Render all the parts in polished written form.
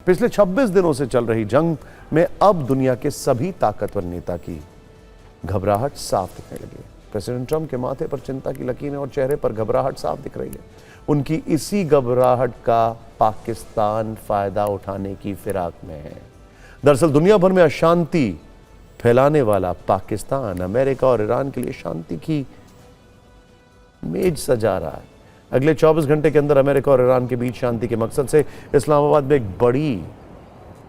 पिछले 26 दिनों से चल रही जंग में अब दुनिया के सभी ताकतवर नेता की घबराहट साफ दिखने लगी है। प्रेसिडेंट ट्रंप के माथे पर चिंता की लकीरें और चेहरे पर घबराहट साफ दिख रही है। उनकी इसी घबराहट का पाकिस्तान फायदा उठाने की फिराक में है। दरअसल दुनिया भर में अशांति फैलाने वाला पाकिस्तान अमेरिका और ईरान के लिए शांति की मेज सजा रहा है। अगले 24 घंटे के अंदर अमेरिका और ईरान के बीच शांति के मकसद से इस्लामाबाद में एक बड़ी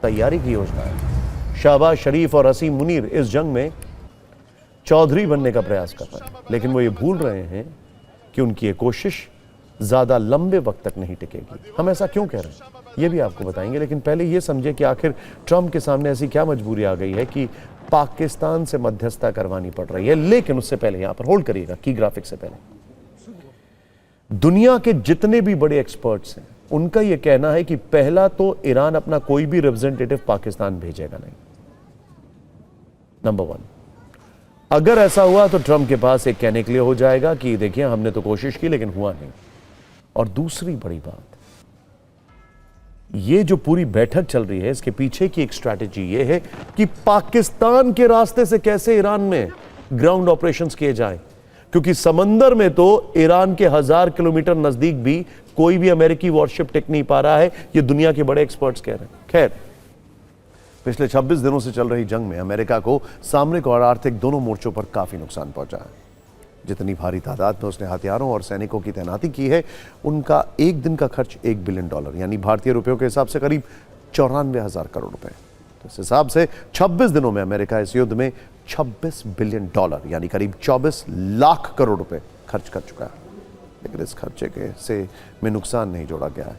तैयारी की योजना है। शहबाज शरीफ और असीम मुनीर इस जंग में चौधरी बनने का प्रयास कर रहे हैं, लेकिन वो ये भूल रहे हैं कि उनकी ये कोशिश ज्यादा लंबे वक्त तक नहीं टिकेगी। हम ऐसा क्यों कह रहे हैं ये भी आपको बताएंगे, लेकिन पहले ये समझे कि आखिर ट्रंप के सामने ऐसी क्या मजबूरी आ गई है कि पाकिस्तान से मध्यस्थता करवानी पड़ रही है। लेकिन उससे पहले यहां पर होल्ड करिएगा, की ग्राफिक से पहले दुनिया के जितने भी बड़े एक्सपर्ट्स हैं उनका यह कहना है कि पहला तो ईरान अपना कोई भी रिप्रेजेंटेटिव पाकिस्तान भेजेगा नहीं, नंबर 1। अगर ऐसा हुआ तो ट्रंप के पास एक कहने के लिए हो जाएगा कि देखिए हमने तो कोशिश की लेकिन हुआ नहीं। और दूसरी बड़ी बात, ये जो पूरी बैठक चल रही है इसके पीछे की एक स्ट्रैटेजी ये है कि पाकिस्तान के रास्ते से कैसे ईरान में ग्राउंड ऑपरेशंस किए जाएं, क्योंकि समंदर में तो ईरान के 1000 किलोमीटर नजदीक भी कोई भी अमेरिकी वॉरशिप टिक नहीं पा रहा है। ये दुनिया के बड़े एक्सपर्ट्स कह रहे हैं। खैर, पिछले 26 दिनों से चल रही जंग में अमेरिका को सामरिक और आर्थिक दोनों मोर्चों पर काफी नुकसान पहुंचा है। जितनी भारी तादाद में उसने हथियारों और सैनिकों की तैनाती की है, उनका एक दिन का खर्च $1 बिलियन यानी भारतीय रुपयों के हिसाब से करीब 94,000 करोड़ रुपए। तो इस हिसाब से 26 दिनों में अमेरिका इस युद्ध में $26 बिलियन यानी करीब 24 लाख करोड़ रुपए खर्च कर चुका है। लेकिन इस खर्चे के से में नुकसान नहीं जोड़ा गया है।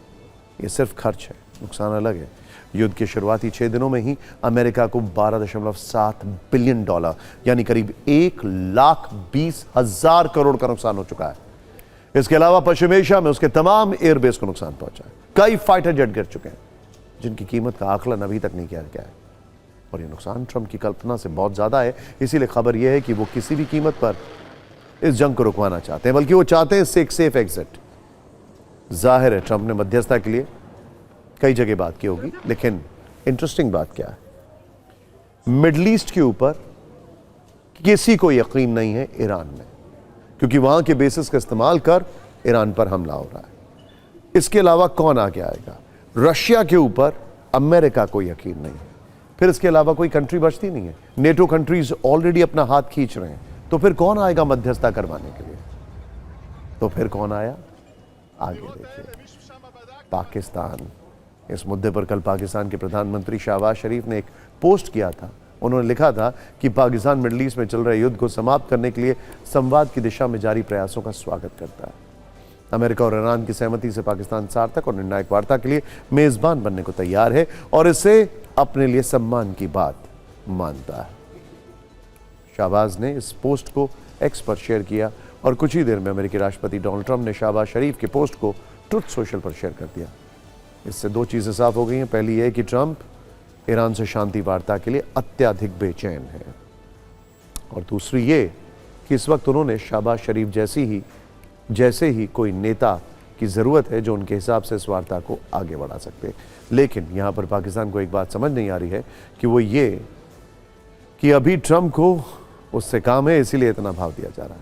ये सिर्फ खर्च है, नुकसान अलग है। युद्ध के शुरुआती 6 दिनों में ही अमेरिका को $12.7 बिलियन यानी करीब 1,20,000 करोड़ का नुकसान हो चुका है। इसके अलावा पश्चिम एशिया में उसके तमाम एयरबेस को नुकसान पहुंचा है। कई फाइटर जेट गिर चुके हैं जिनकी कीमत का आकलन अभी तक नहीं किया गया है। और यह नुकसान ट्रंप की कल्पना से बहुत ज्यादा है। इसीलिए खबर यह है कि वो किसी भी कीमत पर इस जंग को रुकवाना चाहते हैं, बल्कि वो चाहते हैं इससे एक सेफ एग्जिट। जाहिर है ट्रंप ने मध्यस्थता के लिए कई जगह बात की होगी, लेकिन इंटरेस्टिंग बात क्या है, मिडल ईस्ट के ऊपर किसी को यकीन नहीं है ईरान में, क्योंकि वहां के बेसिस का इस्तेमाल कर ईरान पर हमला हो रहा है। इसके अलावा कौन आगे आएगा? रशिया के ऊपर अमेरिका को यकीन नहीं है। फिर इसके अलावा कोई कंट्री बचती नहीं है। नेटो कंट्रीज ऑलरेडी अपना हाथ खींच रहे हैं। तो फिर कौन आएगा मध्यस्थता करवाने के लिए? तो फिर कौन आया? आगे देखिए, पाकिस्तान। इस मुद्दे पर कल पाकिस्तान के प्रधानमंत्री शहबाज शरीफ ने एक पोस्ट किया था। उन्होंने लिखा था कि पाकिस्तान मिडल ईस्ट में चल रहे युद्ध को समाप्त करने के लिए संवाद की दिशा में जारी प्रयासों का स्वागत करता है। अमेरिका और ईरान की सहमति से पाकिस्तान सार्थक और निर्णायक वार्ता के लिए मेजबान बनने को तैयार है और इसे अपने लिए सम्मान की बात मानता है। शहबाज ने इस पोस्ट को एक्स पर शेयर किया और कुछ ही देर में अमेरिकी राष्ट्रपति डोनाल्ड ट्रंप ने शहबाज शरीफ के पोस्ट को ट्रुथ सोशल पर शेयर कर दिया। इससे दो चीजें साफ हो गई हैं। पहली यह कि ट्रंप ईरान से शांति वार्ता के लिए अत्यधिक बेचैन है, और दूसरी ये कि इस वक्त उन्होंने शहबाज शरीफ जैसे ही कोई नेता की जरूरत है जो उनके हिसाब से इस वार्ता को आगे बढ़ा सकते। लेकिन यहां पर पाकिस्तान को एक बात समझ नहीं आ रही है कि वो ये कि अभी ट्रंप को उससे काम है, इसीलिए इतना भाव दिया जा रहा है।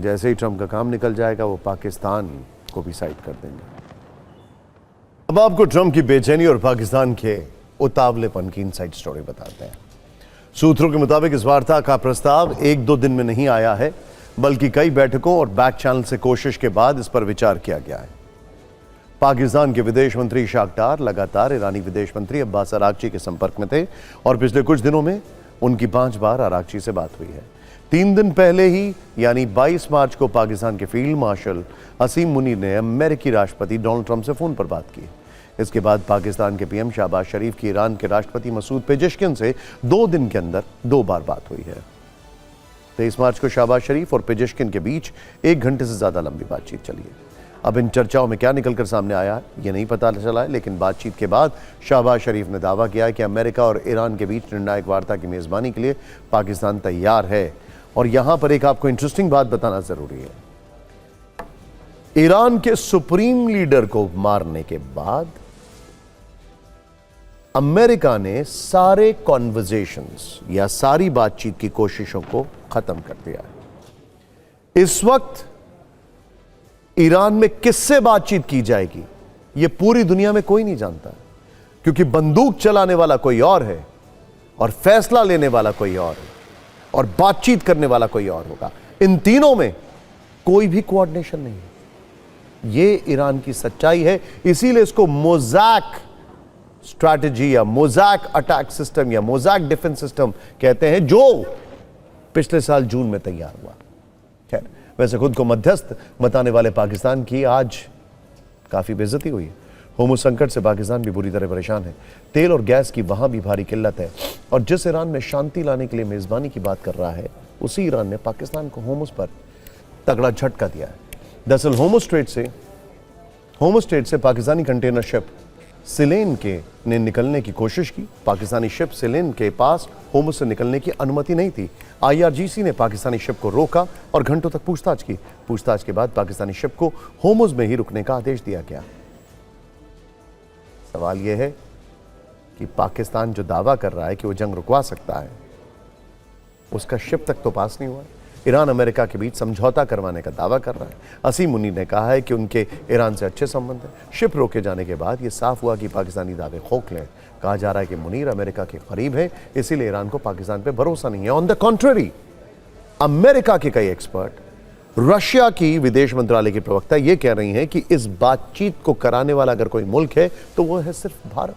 जैसे ही ट्रंप का काम निकल जाएगा वो पाकिस्तान को भी साइड कर देंगे। अब आपको ट्रंप की बेचैनी और पाकिस्तान के उतावलेपन की इनसाइड स्टोरी बताते हैं। सूत्रों के मुताबिक इस वार्ता का प्रस्ताव 1-2 दिन में नहीं आया है, बल्कि कई बैठकों और बैक चैनल से कोशिश के बाद इस पर विचार किया गया है। पाकिस्तान के विदेश मंत्री इशाक डार लगातार ईरानी विदेश मंत्री अब्बास अरागची के संपर्क में थे और पिछले कुछ दिनों में उनकी 5 बार अरागची से बात हुई है। 3 दिन पहले ही यानी 22 मार्च को पाकिस्तान के फील्ड मार्शल असीम मुनीर ने अमेरिकी राष्ट्रपति डोनाल्ड ट्रंप से फोन पर बात की। इसके बाद पाकिस्तान के पीएम शहबाज शरीफ की ईरान के राष्ट्रपति मसूद पेजेश्किन से 2 दिन के अंदर 2 बार बात हुई है। 23 मार्च को शहबाज शरीफ और पेजेश्किन के बीच 1 घंटे से ज्यादा लंबी बातचीत चली है। अब इन चर्चाओं में क्या निकलकर सामने आया है ये नहीं पता चला है, लेकिन बातचीत के बाद शहबाज शरीफ ने दावा किया है कि अमेरिका और ईरान के बीच निर्णायक वार्ता की मेजबानी के लिए पाकिस्तान तैयार है। और यहां पर एक आपको इंटरेस्टिंग बात बताना जरूरी है। ईरान के सुप्रीम लीडर को मारने के बाद अमेरिका ने सारे कॉन्वर्जेशंस या सारी बातचीत की कोशिशों को खत्म कर दिया है। इस वक्त ईरान में किससे बातचीत की जाएगी यह पूरी दुनिया में कोई नहीं जानता, क्योंकि बंदूक चलाने वाला कोई और है और फैसला लेने वाला कोई और है और बातचीत करने वाला कोई और होगा। इन तीनों में कोई भी कोऑर्डिनेशन नहीं है। यह ईरान की सच्चाई है। इसीलिए इसको मोज़ैक स्ट्रैटेजी या मोज़ैक अटैक सिस्टम या मोज़ैक डिफेंस सिस्टम कहते हैं, जो पिछले साल जून में तैयार हुआ। खैर, वैसे खुद को मध्यस्थ बताने वाले पाकिस्तान की आज काफी बेइज्जती हुई है। होमस संकट से पाकिस्तान भी बुरी तरह परेशान है। तेल और गैस की वहां भी भारी किल्लत है और जिस ईरान में शांति लाने के लिए मेजबानी की बात कर रहा है, उसी ईरान ने पाकिस्तान को होमस पर तगड़ा झटका दिया है। दरअसल होमस स्ट्रेट से पाकिस्तानी कंटेनर शिप सिलेन के ने निकलने की कोशिश की। पाकिस्तानी शिप सिलेन के पास होमस से निकलने की अनुमति नहीं थी। IRGC ने पाकिस्तानी शिप को रोका और घंटों तक पूछताछ की। पूछताछ के बाद पाकिस्तानी शिप को होमस में ही रुकने का आदेश दिया गया। सवाल यह है कि पाकिस्तान जो दावा कर रहा है कि वो जंग रुकवा सकता है, उसका शिप तक तो पास नहीं हुआ। ईरान अमेरिका के बीच समझौता करवाने का दावा कर रहा है। असीम मुनीर ने कहा है कि उनके ईरान से अच्छे संबंध हैं। शिप रोके जाने के बाद यह साफ हुआ कि पाकिस्तानी दावे खोखले हैं। कहा जा रहा है कि मुनीर अमेरिका के करीब है, इसीलिए ईरान को पाकिस्तान पर भरोसा नहीं है। ऑन द कॉन्ट्ररी, अमेरिका के कई एक्सपर्ट, रशिया की विदेश मंत्रालय की प्रवक्ता यह कह रही हैं कि इस बातचीत को कराने वाला अगर कोई मुल्क है तो वह है सिर्फ भारत।